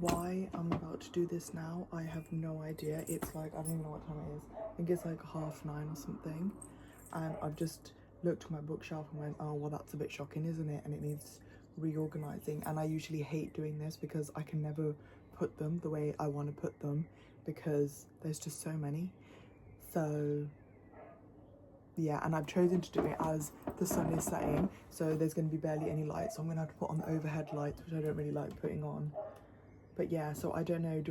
why I'm about to do this now, I have no idea. It's like, I don't even know what time it is. I think it's like 9:30 or something. And I've just looked at my bookshelf and went, oh, well, that's a bit shocking, isn't it? And it needs reorganizing. And I usually hate doing this because I can never put them the way I want to put them because there's just so many. So yeah, and I've chosen to do it as the sun is setting, so there's going to be barely any light, so I'm going to have to put on the overhead lights, which I don't really like putting on. But yeah, so I don't know,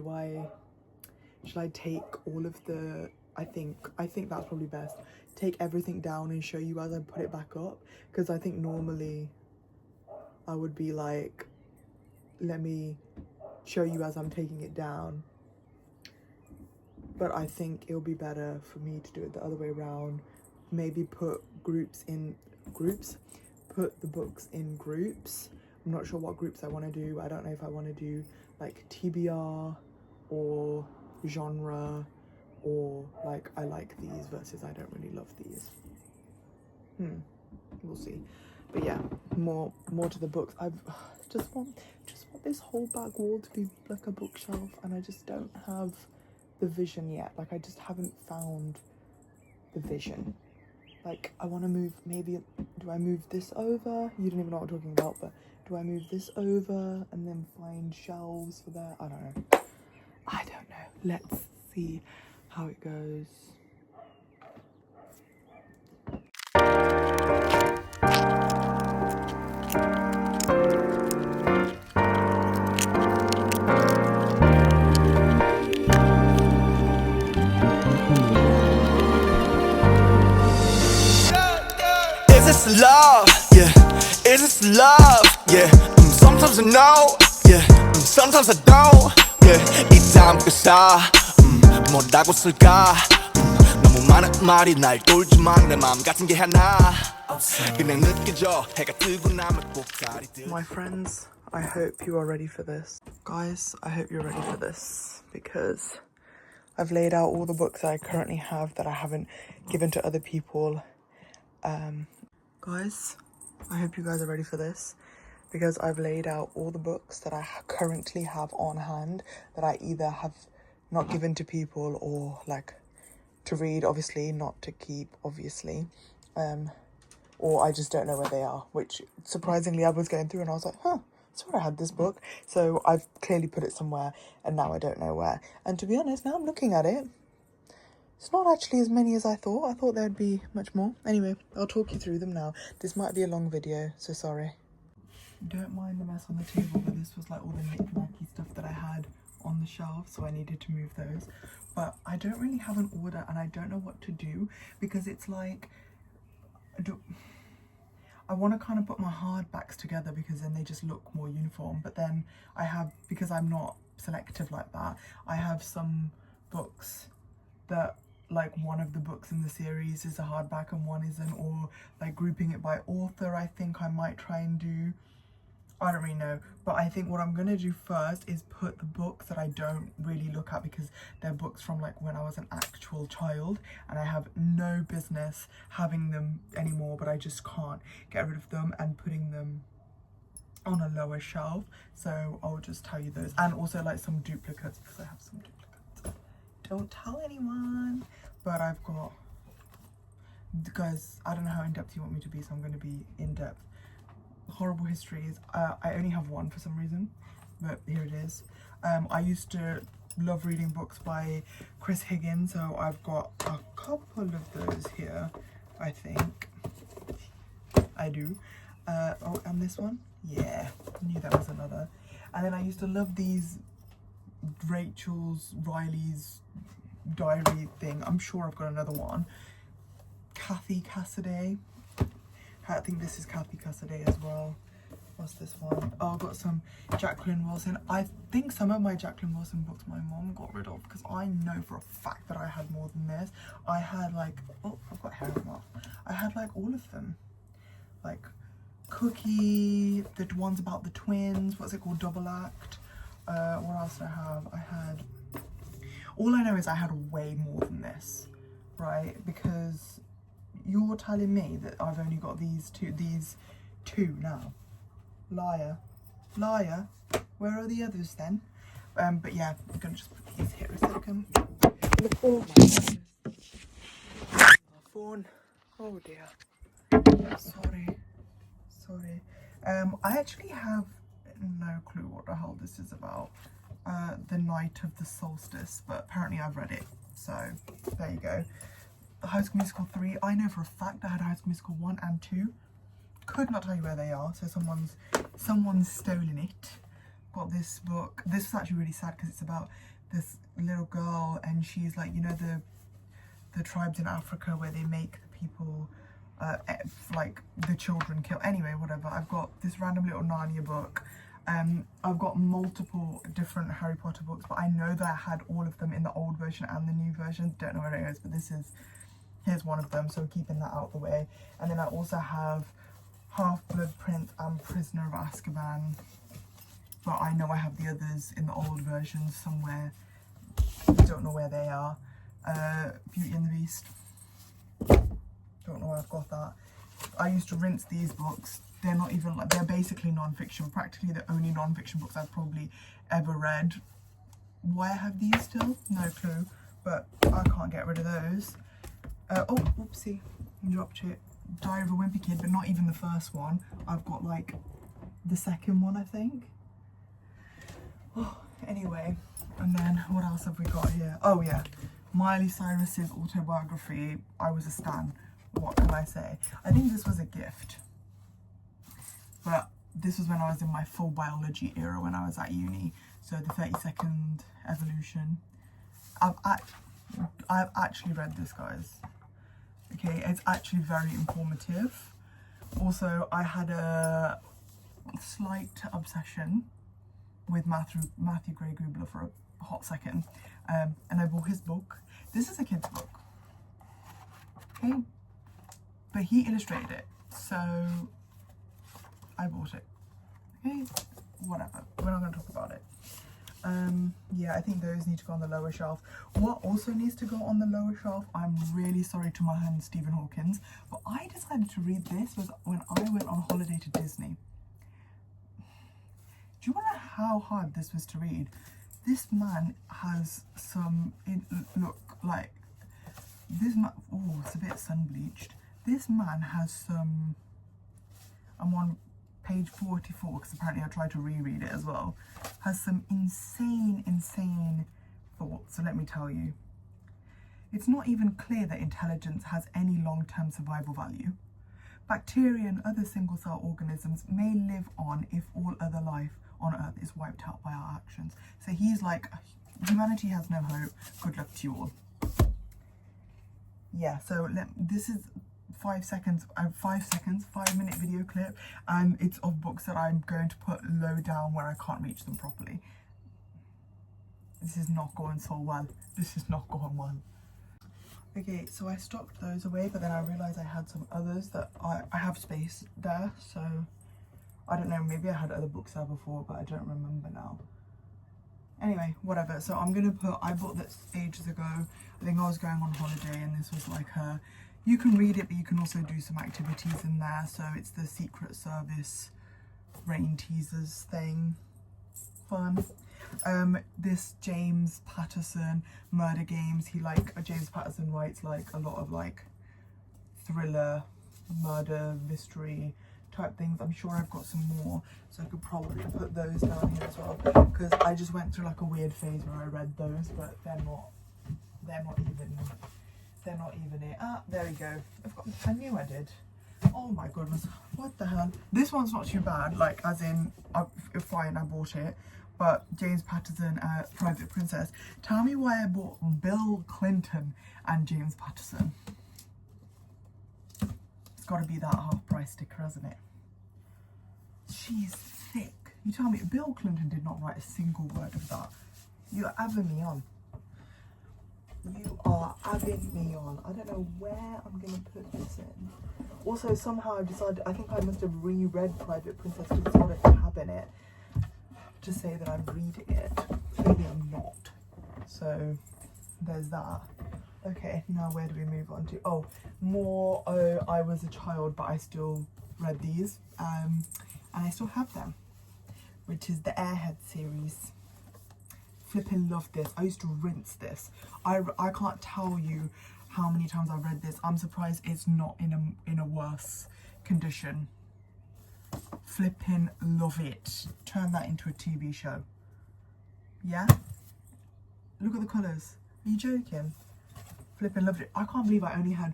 should I take all of the, I think that's probably best, take everything down and show you as I put it back up, because I think normally I would be like, let me show you as I'm taking it down, but I think it'll be better for me to do it the other way around. Maybe put put the books in groups. I'm not sure what groups I want to do. I don't know if I want to do like TBR or genre, or like I like these versus I don't really love these. We'll see. But yeah, more to the books. I just want this whole back wall to be like a bookshelf, and I just don't have the vision yet. Like, I just haven't found the vision. Like, I want to move, maybe, do I move this over? You don't even know what I'm talking about, but do I move this over and then find shelves for that? I don't know. Let's see how it goes. Is this love? Yeah. Is this love? Yeah. Sometimes I know. Yeah. Sometimes I don't. Yeah. 이 다음 끝사 뭐라고 쓸까? 너무 많은 말이 날 돌지만 내 마음 같은 게 하나. 그냥 느껴져 해가 뜨고 나면 꼭다리 들. My friends, I hope you are ready for this. Guys, I hope you're ready for this, because I've laid out all the books that I currently have that I haven't given to other people. Guys, I hope you guys are ready for this, because I've laid out all the books that I currently have on hand that I either have not given to people or like to read, obviously, not to keep, obviously, or I just don't know where they are, which surprisingly I was going through and I was like, I swear I had this book. So I've clearly put it somewhere and now I don't know where. And to be honest, now I'm looking at it, it's not actually as many as I thought. I thought there'd be much more. Anyway, I'll talk you through them now. This might be a long video, so sorry. Don't mind the mess on the table, but this was like all the knick-knacky stuff that I had on the shelf, so I needed to move those. But I don't really have an order and I don't know what to do, because it's like, I want to kind of put my hardbacks together because then they just look more uniform. But then I have, because I'm not selective like that, I have some books that, like, one of the books in the series is a hardback and one isn't, or like grouping it by author I think I might try and do. I don't really know, but I think what I'm gonna do first is put the books that I don't really look at, because they're books from like when I was an actual child and I have no business having them anymore, but I just can't get rid of them, and putting them on a lower shelf. So I'll just tell you those, and also like some duplicates, because I have some duplicates. Don't tell anyone, but I've got, guys, I don't know how in-depth you want me to be, so I'm going to be in-depth. Horrible Histories, I only have one for some reason, but here it is. I used to love reading books by Chris Higgins, so I've got a couple of those here, I think. I do. Oh, and this one? Yeah, I knew that was another. And then I used to love these Riley's diary thing. I'm sure I've got another one. Kathy Cassidy. I think this is Kathy Cassidy as well. What's this one? Oh, I've got some Jacqueline Wilson. I think some of my Jacqueline Wilson books my mom got rid of, because I know for a fact that I had more than this. I had like, oh, I've got hair on. I had like all of them. Like Cookie, the ones about the twins, what's it called, Double Act. What else did I have? All I know is I had way more than this, right? Because you're telling me that I've only got these two now. Liar. Where are the others then? But yeah, I'm gonna just put these here a second. Oh my goodness. My phone. Oh dear. Sorry. I actually have no clue what the hell this is about. The Night of the Solstice, but apparently I've read it. So there you go. High School Musical 3. I know for a fact I had High School Musical 1 and 2. Could not tell you where they are, so someone's stolen it. Got this book. This is actually really sad because it's about this little girl, and she's like, you know, the tribes in Africa where they make the people like the children kill. Anyway, whatever. I've got this random little Narnia book. I've got multiple different Harry Potter books, but I know that I had all of them in the old version and the new version. Don't know where it is, but here's one of them, so I'm keeping that out of the way. And then I also have Half-Blood Prince and Prisoner of Azkaban, but I know I have the others in the old version somewhere. Don't know where they are. Beauty and the Beast. Don't know where I've got that. I used to rinse these books. They're not even like, they're basically non-fiction. Practically the only non-fiction books I've probably ever read. Why I have these still? No clue. But I can't get rid of those. Oh, whoopsie. Dropped it. Diary of a Wimpy Kid, but not even the first one. I've got like the second one, I think. Oh, anyway, and then what else have we got here? Oh yeah, Miley Cyrus's autobiography. I was a stan. What can I say? I think this was a gift, but this was when I was in my full biology era when I was at uni. So the 30-second evolution. I've actually read this, guys. Okay, it's actually very informative. Also, I had a slight obsession with Matthew Gray Gubler for a hot second, and I bought his book. This is a kid's book, okay, but he illustrated it, so I bought it. Okay, whatever, we're not going to talk about it. Yeah, I think those need to go on the lower shelf. What also needs to go on the lower shelf, I'm really sorry to my friend Stephen Hawkins, but I decided to read this was when I went on holiday to Disney. Do you know how hard this was to read? This man has some, look, like, this man, oh, it's a bit sun bleached. This man has some, I'm on page 44 because apparently I tried to reread it as well, has some insane thoughts. So let me tell you, it's not even clear that intelligence has any long-term survival value. Bacteria and other single-cell organisms may live on if all other life on Earth is wiped out by our actions. So he's like, humanity has no hope, good luck to you all. Yeah, so this is 5 seconds, 5-minute video clip, and it's of books that I'm going to put low down where I can't reach them properly. This is not going so well. This is not going well. Okay, so I stocked those away, but then I realised I had some others that I have space there, so I don't know, maybe I had other books there before, but I don't remember now. Anyway, whatever. So I'm gonna put, I bought this ages ago. I think I was going on holiday and this was like her, you can read it, but you can also do some activities in there. So it's the Secret Service rain teasers thing. Fun. This James Patterson murder games. James Patterson writes like a lot of like thriller, murder, mystery type things. I'm sure I've got some more, so I could probably put those down here as well, because I just went through like a weird phase where I read those, but they're not even it. Ah, there we go. I knew I did. Oh my goodness, what the hell? This one's not too bad, like as in fine, I bought it. But James Patterson, Private Princess. Tell me why I bought Bill Clinton and James Patterson. It's got to be that half-price sticker, hasn't it? She's thick. You tell me, Bill Clinton did not write a single word of that. You're having me on. You are having me on. I don't know where I'm going to put this in. Also, somehow I've decided, I think I must have reread Private Princess because it's got a tab in it to say that I'm reading it. Clearly I'm not. So there's that. Okay, now where do we move on to? Oh, more I Was a Child, but I still read these. And I still have them, which is the Airhead series. flipping love this. I used to rinse this. I can't tell you how many times I've read this. I'm surprised it's not in a worse condition. Flipping love it. Turn that into a TV show. Yeah? Look at the colours. Are you joking? Flipping loved it. I can't believe I only had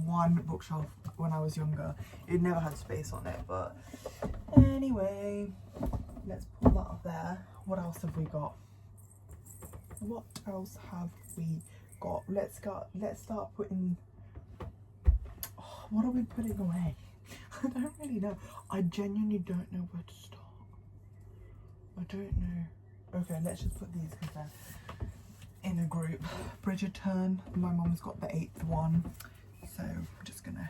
one bookshelf when I was younger. It never had space on it, but anyway, let's pull that up there. What else have we got? What else have we got? Let's start putting, oh, what are we putting away? I don't really know. I genuinely don't know where to start. I don't know. Okay, let's just put these because they're in a group. Bridgerton, my mum's got the 8th one, so I'm just gonna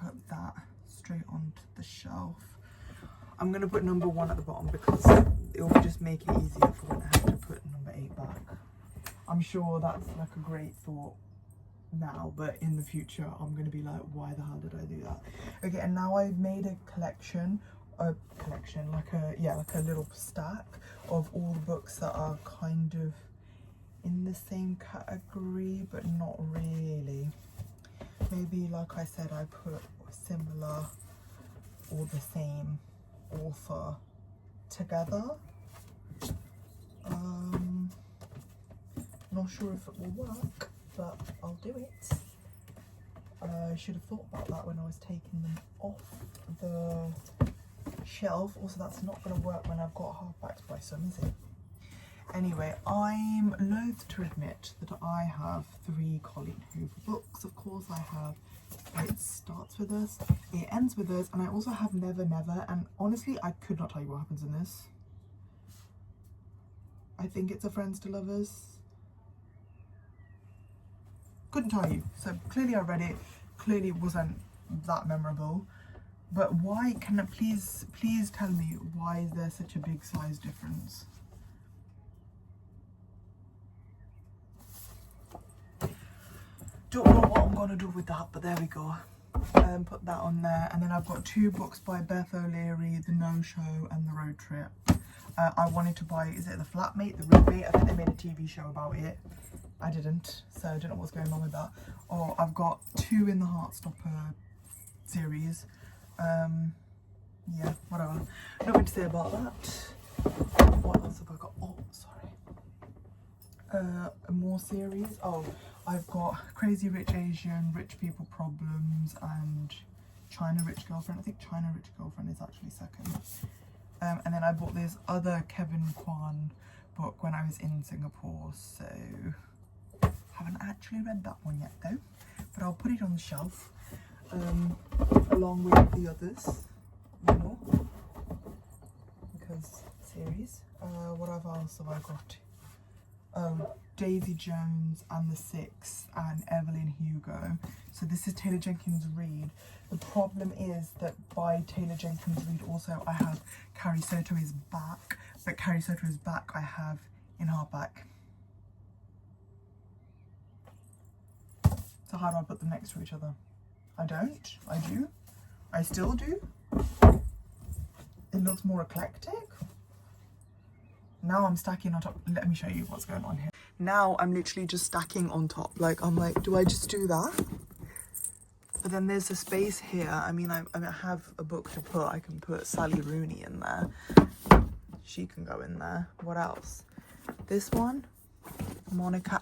put that straight onto the shelf. I'm gonna put number 1 at the bottom because it will just make it easier for when I have to put number 8 back. I'm sure that's like a great thought now, but in the future I'm gonna be like, why the hell did I do that? Okay, and now I've made a collection, like a little stack of all the books that are kind of in the same category but not really. Maybe, like I said, I put similar or the same author together. Not sure if it will work, but I'll do it. I should have thought about that when I was taking them off the shelf. Also, that's not going to work when I've got hardbacks by some, is it? Anyway, I'm loath to admit that I have 3 Colleen Hoover books. Of course I have It Starts With Us, It Ends With Us, and I also have Never Never, and honestly I could not tell you what happens in this. I think it's a Friends to Lovers. Couldn't tell you. So clearly I read it, clearly it wasn't that memorable. But why, can I please tell me, why is there such a big size difference? Don't know what I'm gonna do with that, but there we go. Put that on there, and then I've got 2 books by Beth O'Leary, The No Show and The Road Trip. I wanted to buy, is it The Flatmate, The Roommate? I think they made a TV show about it. I didn't, so I don't know what's going on with that. Oh, I've got 2 in the Heartstopper series. Yeah, whatever. Nothing to say about that. What else have I got? Oh, sorry. More series. Oh, I've got Crazy Rich Asian, Rich People Problems, and China Rich Girlfriend. I think China Rich Girlfriend is actually second. And then I bought this other Kevin Kwan book when I was in Singapore, so haven't actually read that one yet though, but I'll put it on the shelf along with the others, you know, because series. What else have I got? Daisy Jones and the Six and Evelyn Hugo. So this is Taylor Jenkins Reid. The problem is that by Taylor Jenkins Reid also I have Carrie Soto is Back, but Carrie Soto is Back I have in hardback. So how do I put them next to each other? I don't. I do. I still do. It looks more eclectic. Now I'm stacking on top. Let me show you what's going on here. Now I'm literally just stacking on top. Like, I'm like, do I just do that? But then there's a space here. I mean, I have a book to put. I can put Sally Rooney in there. She can go in there. What else? This one, Monica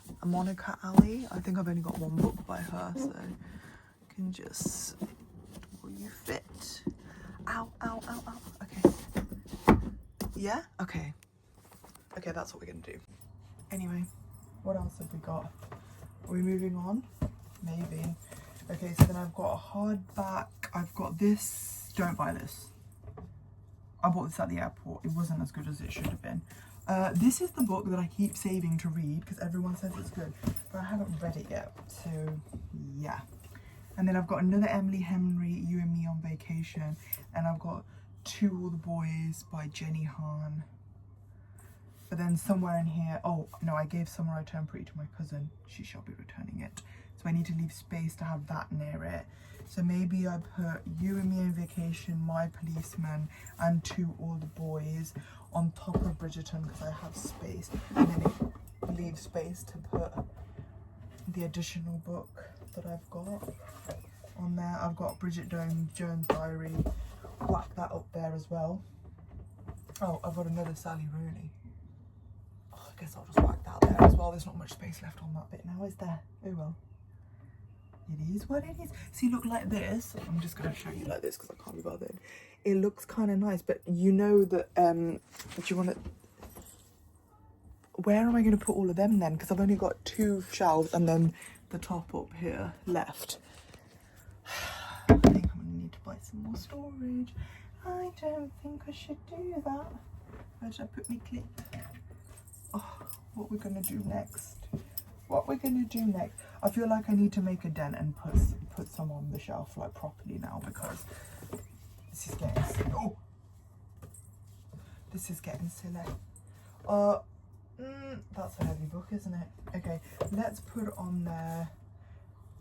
Ali. I think I've only got 1 book by her, so I can just, will you fit? Ow, ow, ow, ow. Okay. Yeah? Okay. Okay, that's what we're gonna do. Anyway, what else have we got? Are we moving on? Maybe. Okay, so then I've got a hardback. I've got this. Don't buy this. I bought this at the airport. It wasn't as good as it should have been. This is the book that I keep saving to read because everyone says it's good, but I haven't read it yet. So yeah. And then I've got another Emily Henry, You and Me on Vacation, and I've got To All the Boys by Jenny Han. But then somewhere in here, oh no, I gave Summer I Turn Pretty to my cousin. She shall be returning it. so I need to leave space to have that near it. So maybe I put You and Me on Vacation, My Policeman, and To All the Boys on top of Bridgerton because I have space, and then it leaves space to put the additional book that I've got on there. I've got Bridget Jones' Diary, whack that up there as well. Oh, I've got another Sally Rooney. Oh, I guess I'll just whack that there as well. There's not much space left on that bit now, is there? Oh well. It is what it is. See, look like this. I'm just going to show you like this because I can't be bothered. It looks kind of nice, but you know that, do you want to... Where am I going to put all of them then? Because I've only got 2 shelves and then the top up here left. I think I'm going to need to buy some more storage. I don't think I should do that. Where should I put my clip? Oh, what we're going to do next? What we're going to do next? I feel like I need to make a dent and put some on the shelf like properly now because this is getting silly. Oh! This is getting silly. That's a heavy book, isn't it? Okay, let's put on there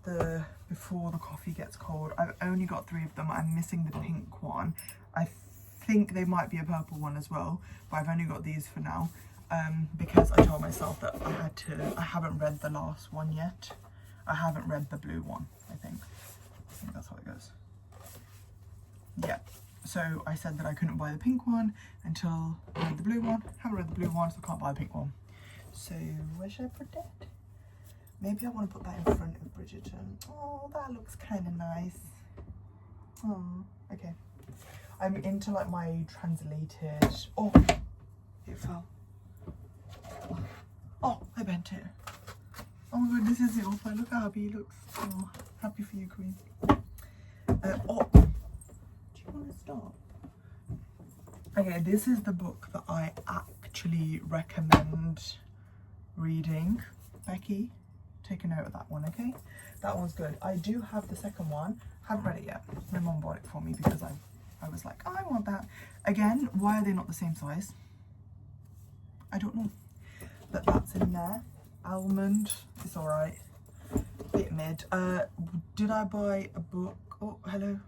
the Before the Coffee Gets Cold. I've only got 3 of them. I'm missing the pink one. I think they might be a purple one as well, but I've only got these for now. Because I told myself that I haven't read the last one yet. I haven't read the blue one, I think that's how it goes. Yeah, so I said that I couldn't buy the pink one until I read the blue one. Haven't read the blue one, so I can't buy the pink one. So where should I put that? Maybe I want to put that in front of Bridgerton. Oh, that looks kind of nice. Oh, okay. I'm into like my translated... Oh, it fell. Oh, I bent it. Oh my god, this is the offer. Look how happy he looks. Oh, happy for you, Queen. Oh, do you want to stop? Okay, this is the book that I actually recommend reading. Becky, take a note of that one, okay? That one's good. I do have the second one. Haven't read it yet. My mum bought it for me because I was like, oh, I want that. Again, why are they not the same size? I don't know. But that's in there. Almond, it's alright. Bit mid. Did I buy a book? Oh, hello.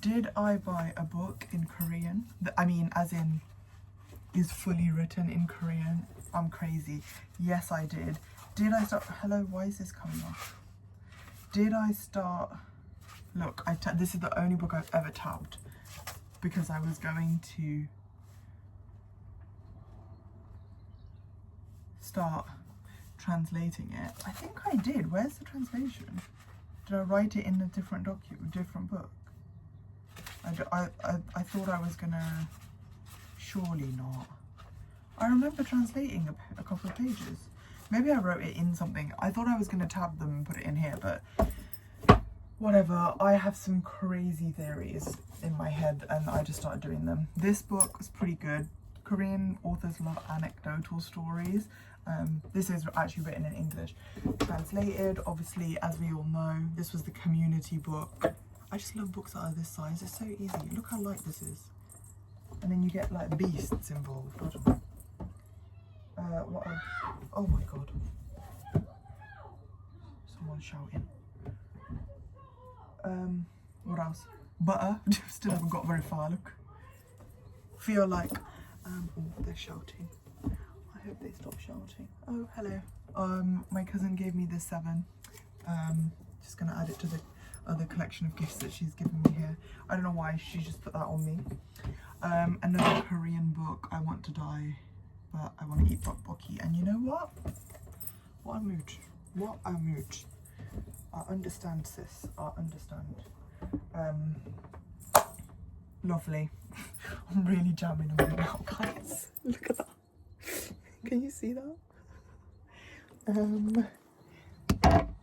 Did I buy a book in Korean? I mean, as in, is fully written in Korean? I'm crazy. Yes, I did. Did I start? Hello, why is this coming off? Did I start? Look, this is the only book I've ever tabbed because I was going to start translating it. I think I did. Where's the translation? Did I write it in a different different book? I thought I was gonna. Surely not. I remember translating a couple of pages. Maybe I wrote it in something. I thought I was gonna tab them and put it in here, but whatever. I have some crazy theories in my head and I just started doing them. This book was pretty good. Korean authors love anecdotal stories. This is actually written in English. Translated, obviously, as we all know, this was the community book. I just love books that are this size. It's so easy. Look how light this is. And then you get like beasts involved. I don't know. What else? Oh my god. Someone's shouting. What else? Butter. Still haven't got very far, look. Feel like, oh, they're shouting. I hope they stop shouting. Oh, hello. My cousin gave me this 7. Just gonna add it to the other collection of gifts that she's given me here. I don't know why she just put that on me. Another Korean book, I Want to Die, but I Want to Eat Tteokbokki. And you know what? What a mood. What a mood. I understand, sis. I understand. Lovely. I'm really jamming on it now, guys. Look at that. Can you see that?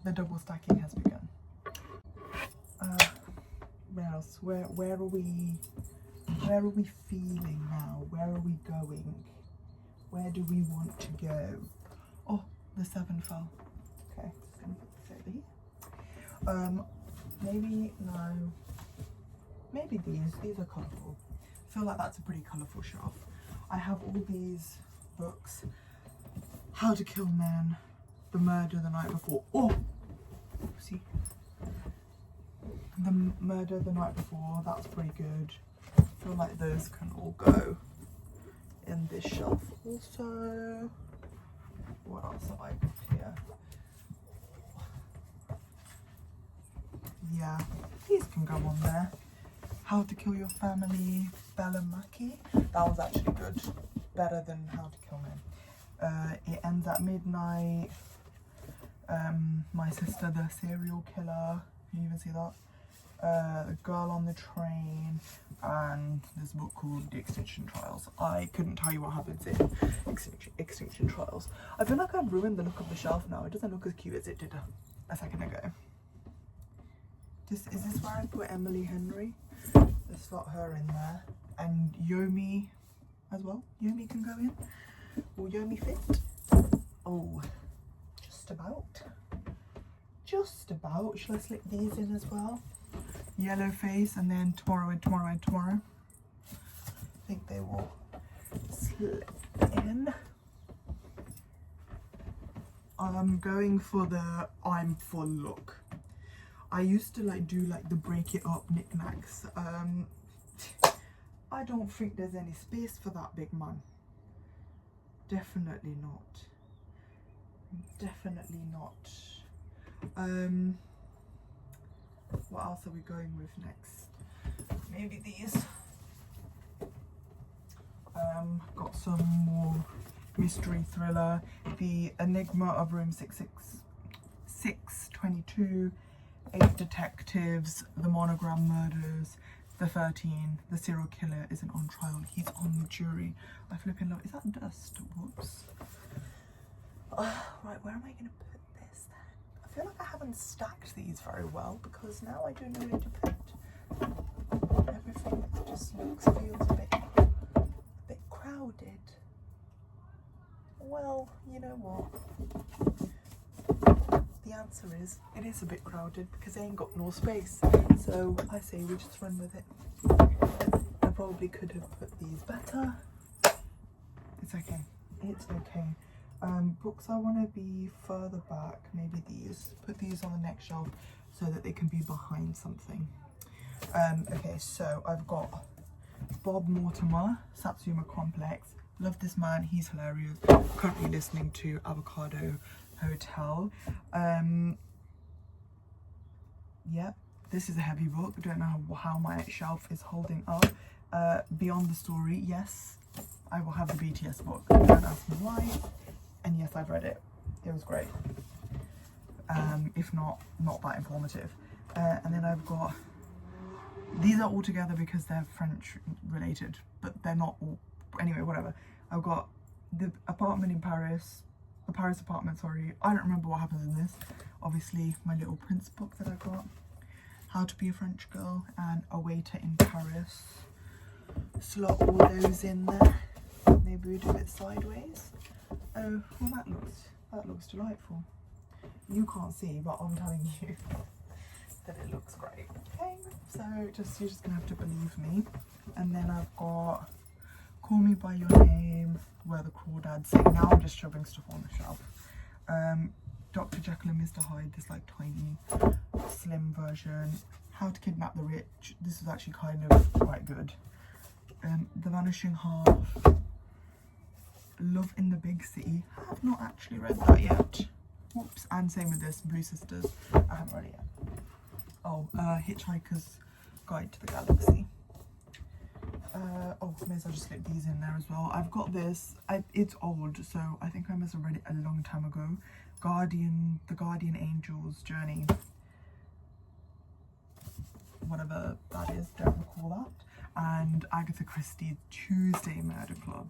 The double stacking has begun. Where else? Where are we? Where are we feeling now? Where are we going? Where do we want to go? Oh, the 7 fell. Okay, just gonna put this over here. Maybe no. Maybe these. These are colourful. I feel like that's a pretty colourful shelf. I have all these books. How to Kill Men, The Murder the Night Before. Oh, see, The Murder the Night Before. That's pretty good. I feel like those can all go in this shelf. Also, what else have I got here? Yeah, these can go on there. How to Kill Your Family, Bella Mackie. That was actually good. Better than How to Kill Men. It Ends at Midnight. My Sister the Serial Killer. Can you even see that? The Girl on the Train. And this book called The Extinction Trials. I couldn't tell you what happens in Extinction Trials. I feel like I've ruined the look of the shelf now. It doesn't look as cute as it did a second ago. Is this where I put Emily Henry? Let's slot her in there. And Yomi as well. Yomi can go in. Will Yomi fit? Oh, just about. Just about. Shall I slip these in as well? Yellow Face, and then Tomorrow and Tomorrow and Tomorrow. I think they will slip in. I'm going for the I'm full look. I used to like do like the break it up knickknacks. I don't think there's any space for that, big man. Definitely not. Definitely not. What else are we going with next? Maybe these. Got some more mystery thriller. The Enigma of Room 622. 8 Detectives, The Monogram Murders, The 13, The Serial Killer isn't on trial, he's on the jury. I flipping love. Is that dust? Whoops. Right, where am I going to put this then? I feel like I haven't stacked these very well because now I don't know where to put everything. It just feels a bit crowded. Well, you know what? The answer is, it is a bit crowded because I ain't got no space. So I say we just run with it. I probably could have put these better. It's okay. It's okay. Books I want to be further back. Maybe these. Put these on the next shelf so that they can be behind something. Okay, so I've got Bob Mortimer, Satsuma Complex. Love this man. He's hilarious. Currently listening to Avocado Hotel. Yeah, this is a heavy book. I don't know how my shelf is holding up. Beyond the Story. Yes, I will have the BTS book. Don't ask me why. And yes, I've read it. It was great. If not that informative. And then I've got, these are all together because they're French related, but they're not all, anyway, whatever. I've got The Apartment in Paris, The Paris Apartment, sorry. I don't remember what happens in this. Obviously, my Little Prince book that I got. How to Be a French Girl and A Waiter in Paris. Slot all those in there. Maybe we do it sideways. Oh, well that looks delightful. You can't see, but I'm telling you that it looks great. Okay, so you're just gonna have to believe me. And then I've got Call Me By Your Name, Where the Crawdads Sing. Now I'm just shoving stuff on the shelf. Dr. Jekyll and Mr. Hyde, this like tiny slim version. How to Kidnap the Rich. This is actually kind of quite good. The Vanishing Half. Love in the Big City. I have not actually read that yet. Whoops. And same with this, Blue Sisters. I haven't read it yet. Oh, Hitchhiker's Guide to the Galaxy. Oh, may as well just slip these in there as well. I've got this. It's old, so I think I must have read it a long time ago. The Guardian Angel's Journey. Whatever that is, don't recall that. And Agatha Christie's Tuesday Murder Club.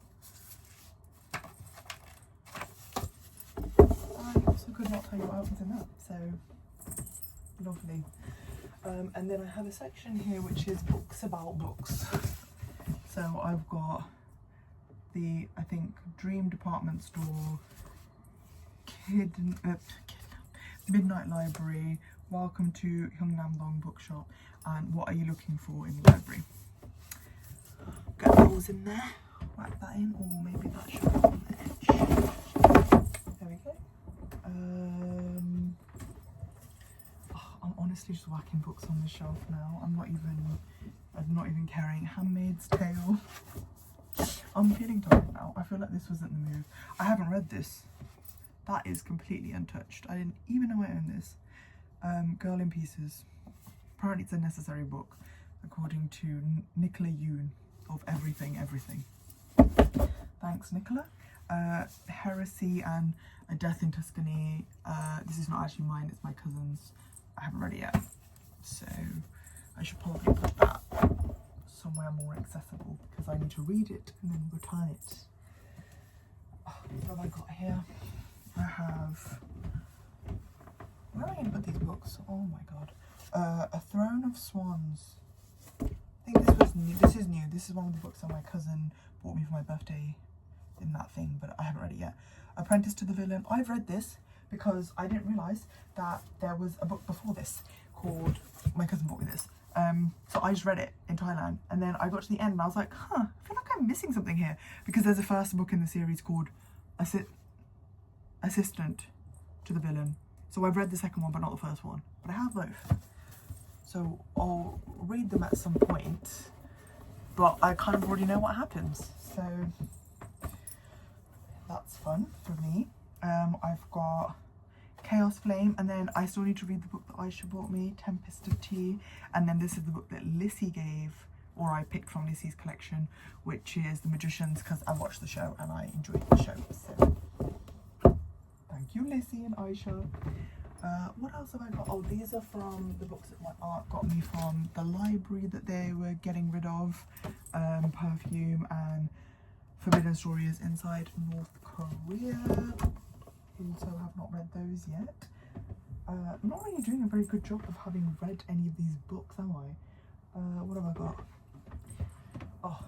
I also could not tell you what happens in that, so lovely. And then I have a section here which is books about books. So I've got the, I think, Dream Department Store, Midnight Library, Welcome to Hungnam Bookshop, and What Are You Looking For in the Library. Get those in there, whack that in, or maybe that should be on the edge. There we go. stacking books on the shelf now. I'm not even carrying Handmaid's Tale. I'm feeling tired now. I feel like this wasn't the move. I haven't read this. That is completely untouched. I didn't even know I owned this. Girl in Pieces. Apparently it's a necessary book, according to Nicola Yoon of Everything. Thanks, Nicola. Heresy and A Death in Tuscany. This is not actually mine, it's my cousin's. I haven't read it yet, so I should probably put that somewhere more accessible because I need to read it and then return it. Oh, what have I got here? I have, where am I going to put these books? Oh my god. A Throne of Swans. I think this was new. This is new. This is one of the books that my cousin bought me for my birthday in that thing, but I haven't read it yet. Apprentice to the Villain. I've read this because I didn't realise that there was a book before this called, my cousin bought me this. So I just read it in Thailand, and then I got to the end and I was like, I feel like I'm missing something here, because there's a first book in the series called Assistant to the Villain. So I've read the second one but not the first one, but I have both. So I'll read them at some point, but I kind of already know what happens, so that's fun for me. I've got Chaos Flame, and then I still need to read the book that Aisha bought me, Tempest of Tea, and then this is the book that Lissy gave, or I picked from Lissy's collection, which is The Magicians, because I watched the show and I enjoyed the show, so thank you, Lissy and Aisha. What else have I got? Oh, these are from the books that my aunt got me from the library that they were getting rid of. Perfume and Forbidden Stories Inside North Korea. Also have not read those yet. I'm not really doing a very good job of having read any of these books, am I? What have I got? Oh,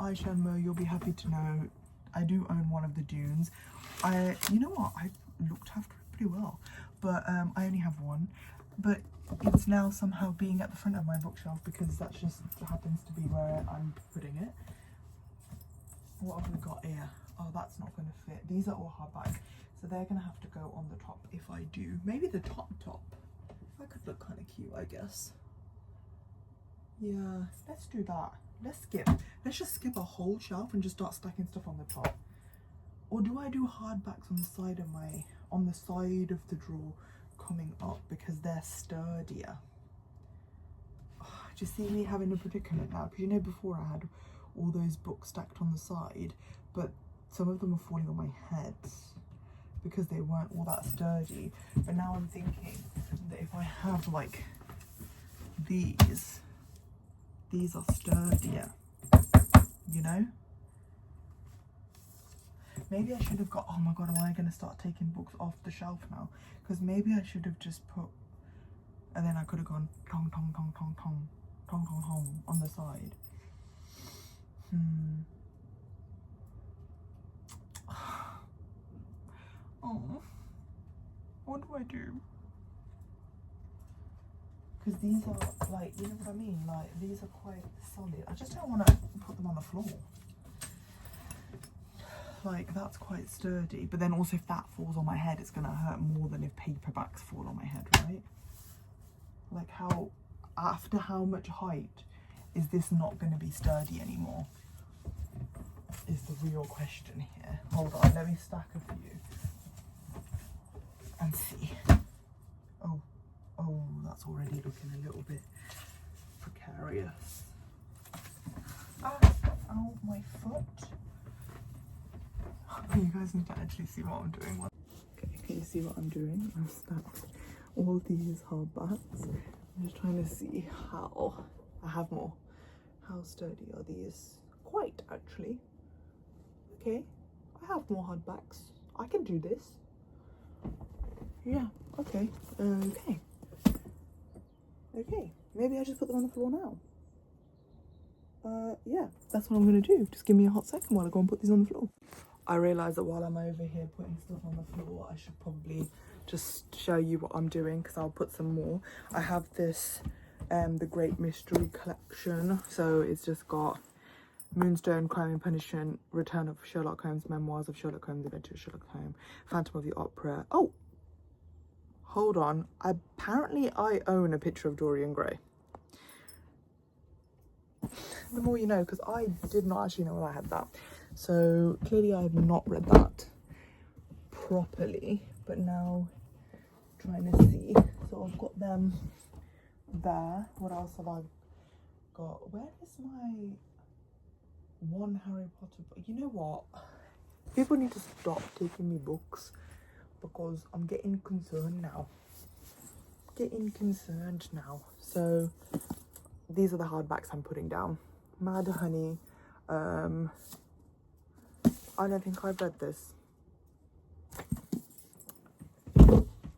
Aisha and Mo, you'll be happy to know I do own one of the Dunes. You know what? I looked after it pretty well, but I only have one. But it's now somehow being at the front of my bookshelf because that just happens to be where I'm putting it. What have we got here? Oh, that's not going to fit. These are all hardback, so they're going to have to go on the top if I do. Maybe the top. That could look kind of cute, I guess. Yeah, let's do that. Let's just skip a whole shelf and just start stacking stuff on the top. Or do I do hardbacks on the side of the drawer coming up because they're sturdier? Oh, do you see me having a predicament now? Because you know before I had all those books stacked on the side, but some of them were falling on my head because they weren't all that sturdy. But now I'm thinking that if I have like these are sturdier, you know? Maybe I should have got, oh my god, am I going to start taking books off the shelf now? Because maybe I should have just put, and then I could have gone tong tong tong tong tong tong tong tong on the side. Oh, what do I do? Because these are like, you know what I mean? Like, these are quite solid. I just don't want to put them on the floor. Like, that's quite sturdy. But then also if that falls on my head, it's going to hurt more than if paperbacks fall on my head, right? Like, after how much height is this not going to be sturdy anymore? Is the real question here. Hold on, let me stack a few and see. Oh, that's already looking a little bit precarious. Ow, my foot. You guys need to actually see what I'm doing. Okay, can you see what I'm doing? I've stacked all these hardbacks. I'm just trying to see how I have more. How sturdy are these? Quite, actually. Okay, I have more hardbacks. I can do this. Yeah, okay. Okay, maybe I just put them on the floor now. Yeah, that's what I'm gonna do. Just give me a hot second while I go and put these on the floor. I realise that while I'm over here putting stuff on the floor, I should probably just show you what I'm doing, because I'll put some more. I have this, the Great Mystery Collection. So it's just got Moonstone, Crime and Punishment, Return of Sherlock Holmes, Memoirs of Sherlock Holmes, Adventures of Sherlock Holmes, Phantom of the Opera. Oh! hold on. Apparently I own a picture of Dorian Gray. The more you know, because I did not actually know I had that. So clearly I have not read that properly, but now trying to see. So I've got them there. What else have I got? Where is my one Harry Potter book? You know what? People need to stop taking me books because I'm getting concerned now. So these are the hardbacks I'm putting down. Mad Honey. I don't think I've read this.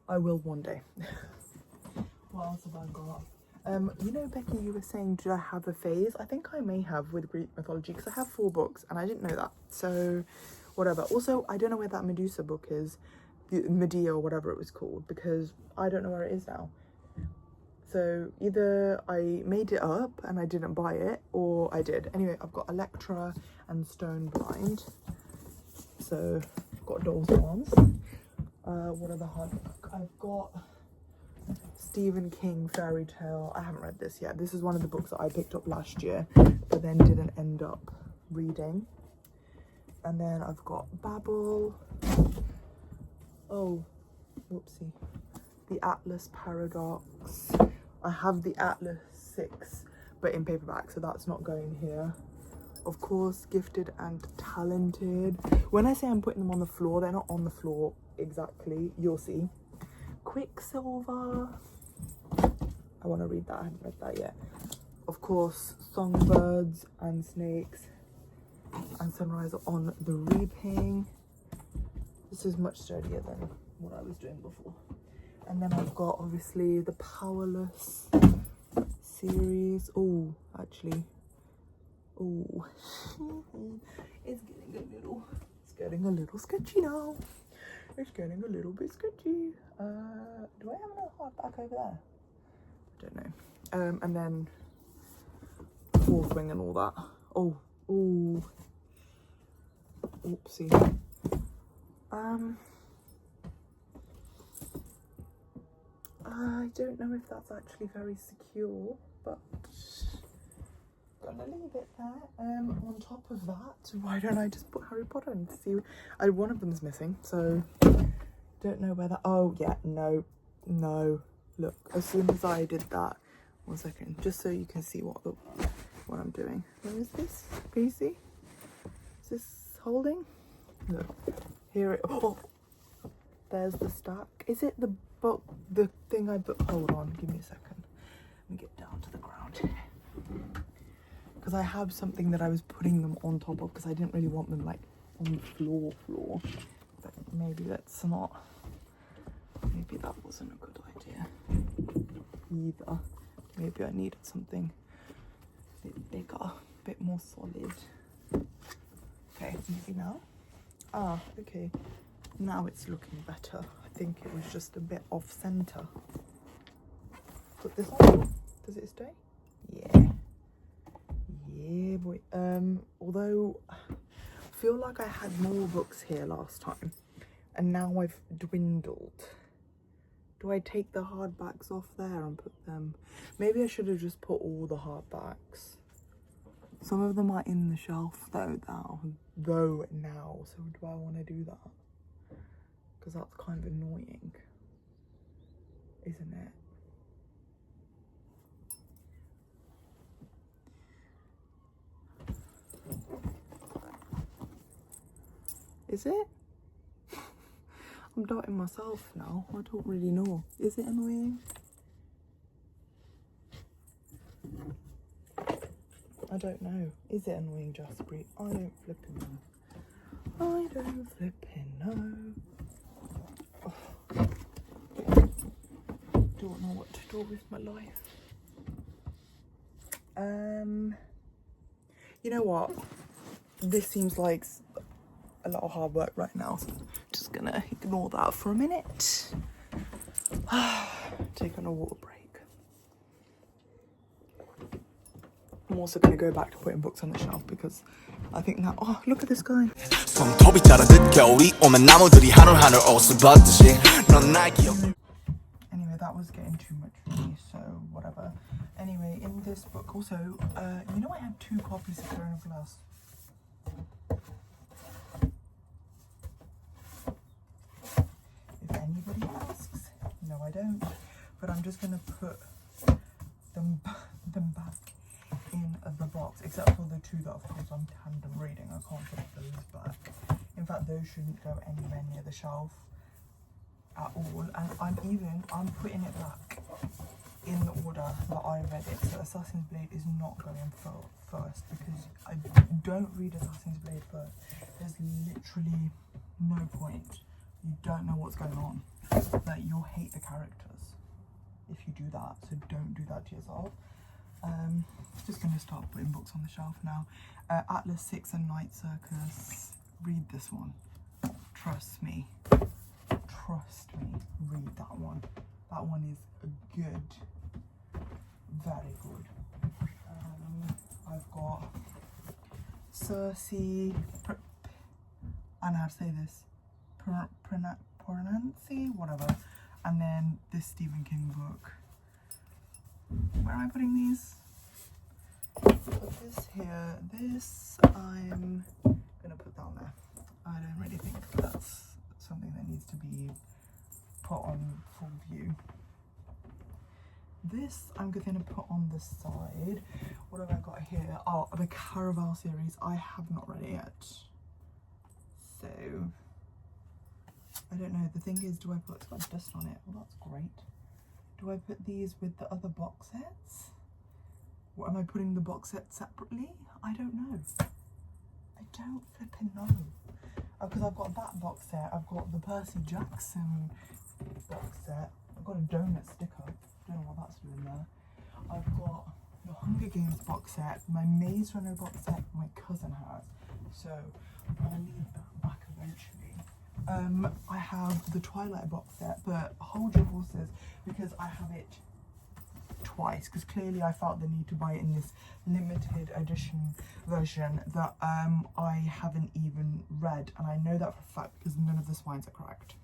I will one day. What else have I got? You know, Becky, you were saying, did I have a phase? I think I may have with Greek mythology because I have 4 books and I didn't know that. So, whatever. Also, I don't know where that Medusa book is, Medea or whatever it was called, because I don't know where it is now. So either I made it up and I didn't buy it, or I did. Anyway, I've got Electra and Stone Blind. So I've got Doll's Arms. What other hardback? I've got Stephen King Fairy Tale. I haven't read this yet. This is one of the books that I picked up last year, but then didn't end up reading. And then I've got Babel. Oh, whoopsie. The Atlas Paradox. I have the Atlas 6, but in paperback, so that's not going here. Of course, Gifted and Talented. When I say I'm putting them on the floor, they're not on the floor exactly. You'll see. Quicksilver. I want to read that. I haven't read that yet. Of course, Songbirds and Snakes and Sunrise on the Reaping. This is much sturdier than what I was doing before. And then I've got obviously the Powerless series. Oh, actually, oh, it's getting a little sketchy now. It's getting a little bit sketchy. Do I have another hardback over there? I don't know. And then Fourth Wing and all that. Oh, oopsie. I don't know if that's actually very secure, but gonna leave it there. On top of that, why don't I just put Harry Potter in to see? One of them's missing, so don't know where that. Oh yeah, no. Look, as soon as I did that, 1 second, just so you can see what I'm doing. Where is this? Can you see? Is this holding? Look, here it. Oh, there's the stack. Is it the book? The thing I booked. Hold on, give me a second. Let me get down to the ground. Because I have something that I was putting them on top of because I didn't really want them like on the floor. But maybe that's not. Maybe that wasn't a good idea either. Maybe I needed something a bit bigger, a bit more solid. Okay, maybe now. Ah, okay. Now it's looking better. I think it was just a bit off center. Put this on. Does it stay? Yeah, boy. Although I feel like I had more books here last time, and now I've dwindled. Do I take the hardbacks off there and put them? Maybe I should have just put all the hardbacks. Some of them are in the shelf though now. So do I want to do that? Because that's kind of annoying, isn't it? Is it? I'm doubting myself now. I don't really know. Is it annoying? I don't know. Is it annoying, Jaspreet? I don't flipping know. I don't flipping know. Oh. Don't know what to do with my life. You know what? This seems like a lot of hard work right now, so I'm just gonna ignore that for a minute. Taking a water break. I'm also gonna go back to putting books on the shelf because I think that, oh, look at this guy. 손톱이 자라듯 겨울이 오면 나무들이 하늘하늘 옷을 벗듯이 넌 날 기억. this book. Also, you know I had 2 copies of Throne of Glass. If anybody asks, no I don't. But I'm just gonna put them back in the box, except for the 2 that of course I'm tandem reading. I can't put those back. In fact, those shouldn't go anywhere near the shelf at all. And I'm putting it back in the order that I read it. So Assassin's Blade is not going first, because I don't read Assassin's Blade first. There's literally no point. You don't know what's going on. Like, you'll hate the characters if you do that, so don't do that to yourself. Just going to start putting books on the shelf now. Atlas 6 and Night Circus. Read this one. Trust me. Trust me. Read that one. That one is good. Very good. I've got Circe. I know how to say this. Pronancy, whatever. And then this Stephen King book. Where am I putting these? Put this here. This I'm gonna put down there. I don't really think that's something that needs to be put on full view. This I'm gonna put on the side. What have I got here? Oh, the Caraval series. I have not read it yet. So I don't know. The thing is, do I put, it's got dust on it? Well, that's great. Do I put these with the other box sets? What, am I putting the box set separately? I don't know. I don't flipping know. Because I've got that box set. I've got the Percy Jackson box set. I've got a donut sticker. Don't know what that's doing there. I've got the Hunger Games box set, my Maze Runner box set my cousin has. So I'll leave that back eventually. I have the Twilight box set, but hold your horses because I have it twice, because clearly I felt the need to buy it in this limited edition version that I haven't even read, and I know that for a fact because none of the spines are cracked.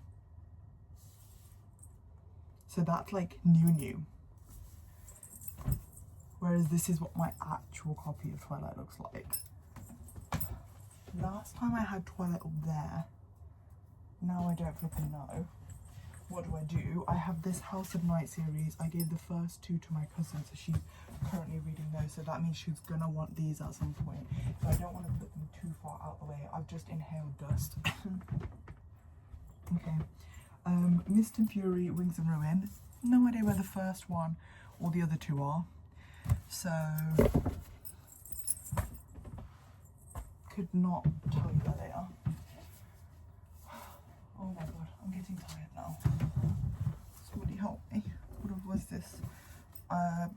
So that's like new. Whereas this is what my actual copy of Twilight looks like. Last time I had Twilight up there. Now I don't flipping know. What do? I have this House of Night series. I gave the first 2 to my cousin, so she's currently reading those. So that means she's gonna want these at some point. So I don't want to put them too far out the way. I've just inhaled dust. Okay. Mist and Fury, Wings and Ruin. No idea where the first one or the other 2 are. So could not tell you where they are. Oh my god, I'm getting tired now. Somebody help me. What was this? A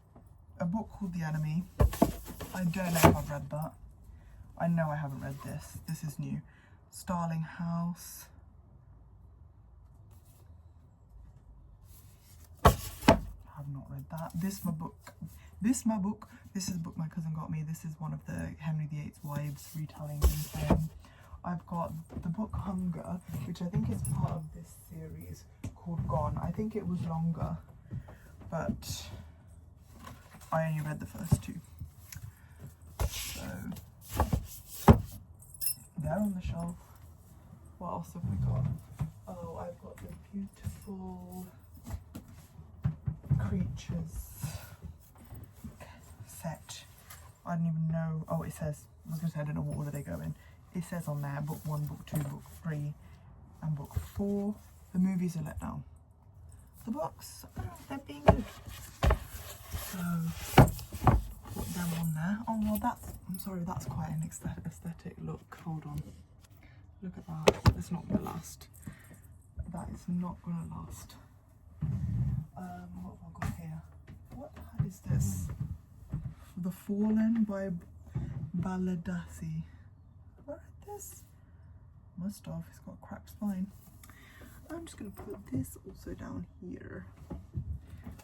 book called The Enemy. I don't know if I've read that. I know I haven't read this. This is new. Starling House. I have not read that. This is my book. This is a book my cousin got me. This is one of the Henry VIII's wives retellings. I've got the book Hunger, which I think is part of this series called Gone. I think it was longer, but I only read the first 2. So they're on the shelf. What else have we got? Oh, I've got the beautiful creatures set. I don't even know. Oh, it says, I was going to say, I don't know what order they go in. It says on there, book 1, book 2, book 3, and book 4. The movies are let down. The books, they're being good. So, put them on there. Oh, well, I'm sorry, that's quite an aesthetic look. Hold on. Look at that. It's not going to last. That is not going to last. What have I got here? What is this? The Fallen by Baladasi. Where is this? Must have. It's got a cracked spine. I'm just going to put this also down here.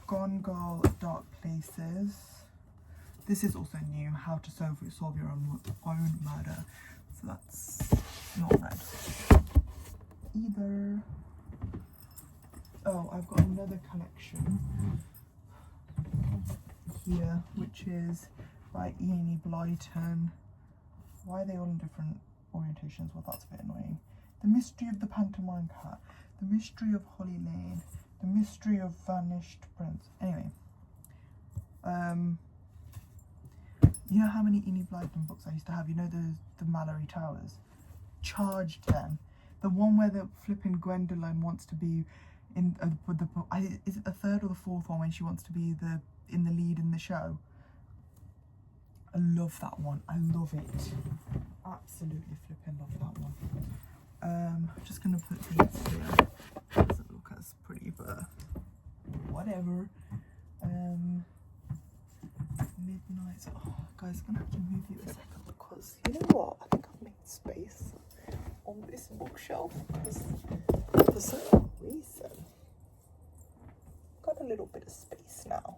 Gone Girl, Dark Places. This is also new. How to solve your own murder. So that's not read either. Oh, I've got another collection here, which is by Enid Blyton. Why are they all in different orientations? Well, that's a bit annoying. The Mystery of the Pantomime Cat, The Mystery of Holly Lane, The Mystery of Vanished Prince. Anyway, you know how many Enid Blyton books I used to have? You know the Mallory Towers? Charged them. The one where the flipping Gwendolyn wants to be in with the book. Is it the third or the fourth one when she wants to be in the lead in the show? I love that one. I love it. Absolutely flipping love that one. I'm just gonna put these here. Doesn't look as pretty, but whatever. Midnight. Oh, guys, I'm gonna have to move you a second because you know what? I think I've made space on this bookshelf because for some reason I've got a little bit of space now,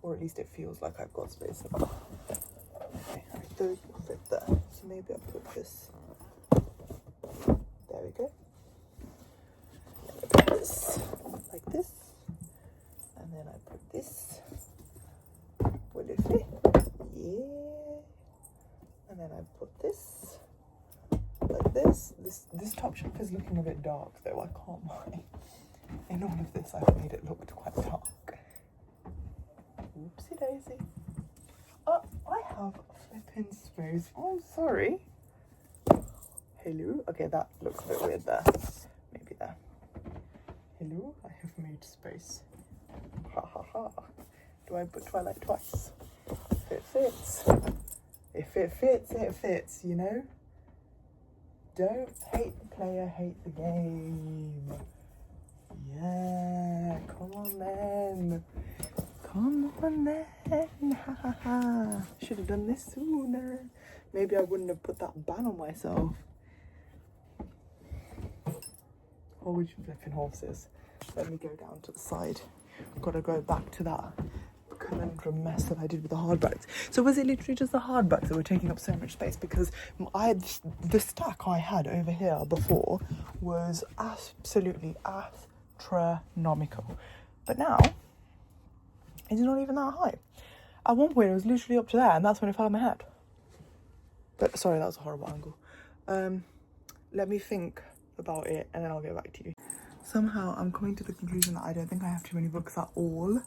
or at least it feels like I've got space now. Okay, those will fit there, so maybe I'll put this. There we go. Then I put this like this, and then I put this. Will it fit? Yeah. And then I put this like this. This top shelf is looking a bit dark though, I can't lie. In all of this I've made it look quite dark. Oopsie daisy. Oh, I have flipping space. Oh, sorry. Hello. Okay, that looks a bit weird there. Maybe there. Hello, I have made space. Ha ha ha. Do I put Twilight twice? If it fits. If it fits, it fits, you know? Don't hate the player, hate the game. Yeah, come on then. Come on then. Ha ha ha. Should have done this sooner. Maybe I wouldn't have put that ban on myself. Holy flipping horses. Let me go down to the side. Gotta go back to that conundrum mess that I did with the hardbacks. So was it literally just the hardbacks that were taking up so much space? Because the stack I had over here before was absolutely astronomical. But now, it's not even that high. At one point it was literally up to there, and that's when it fell on my head. But sorry, that was a horrible angle. Let me think about it and then I'll get back to you. Somehow I'm coming to the conclusion that I don't think I have too many books at all,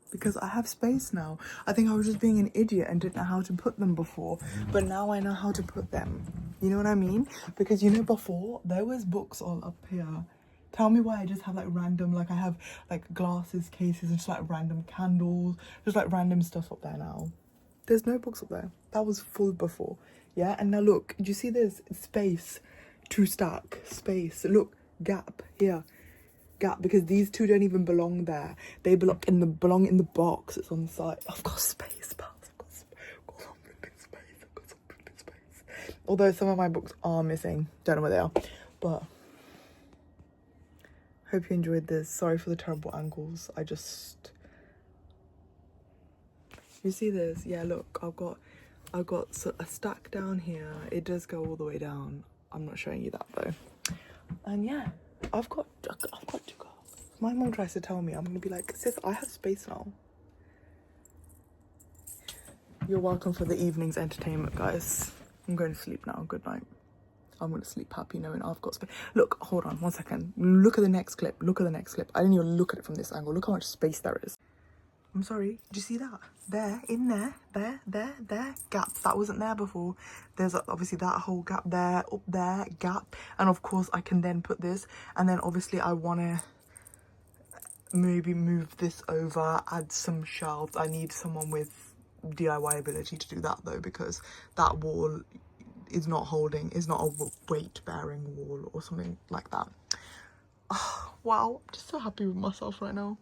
because I have space now. I think I was just being an idiot and didn't know how to put them before, but now I know how to put them. You know what I mean? Because you know, before there was books all up here. Tell me why I just have like random, like I have like glasses, cases, and just like random candles, just like random stuff up there now. There's no books up there. That was full before. Yeah, and now look, do you see there's space to stack? Space. Look, gap here. Gap, because these two don't even belong there. They belong in the box. It's on the side. I've got space, pals. I've got some flipping space. I've got some flipping space. Although some of my books are missing. Don't know where they are. But hope you enjoyed this. Sorry for the terrible angles. You see this? Yeah, look, I've got a stack down here. It does go all the way down. I'm not showing you that though. And yeah, I've got to go. If my mom tries to tell me, I'm gonna be like, sis, I have space now. You're welcome for the evening's entertainment, guys. I'm going to sleep now. Good night. I'm gonna sleep happy knowing I've got space. Look, hold on 1 second. Look at the next clip. Look at the next clip. I didn't even look at it from this angle. Look how much space there is. I'm sorry, do you see that? There, in there, there, gap. That wasn't there before. There's obviously that whole gap there, up there, gap. And of course I can then put this, and then obviously I want to maybe move this over, add some shelves. I need someone with DIY ability to do that though, because that wall is not a weight bearing wall or something like that. Oh, wow, I'm just so happy with myself right now.